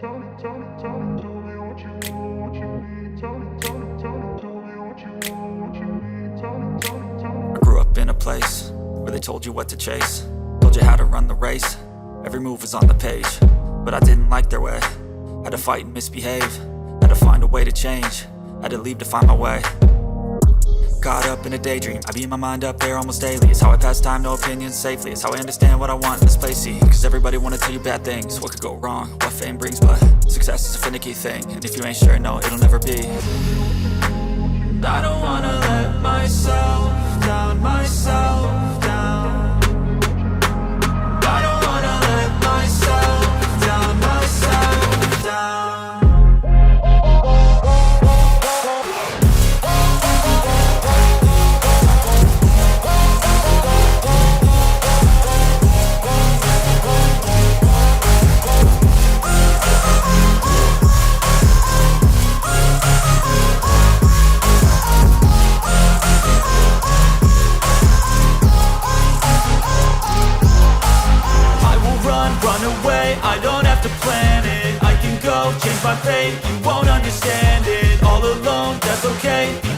I grew up in a place where they told you what to chase, told you how to run the race. Every move was on the page, but I didn't like their way. Had to fight and misbehave, had to find a way to change, had to leave to find my way. Caught up in a daydream, I beat my mind up there almost daily. It's how I pass time, no opinions safely. It's how I understand what I want in this place, see. Cause everybody wanna tell you bad things, what could go wrong, what fame brings. But success is a finicky thing, and if you ain't sure, no, it'll never be. I don't wanna let myself down, myself down. I don't wanna let myself down, myself down. I don't have to plan it, I can go change my fate. You won't understand it, all alone, that's okay.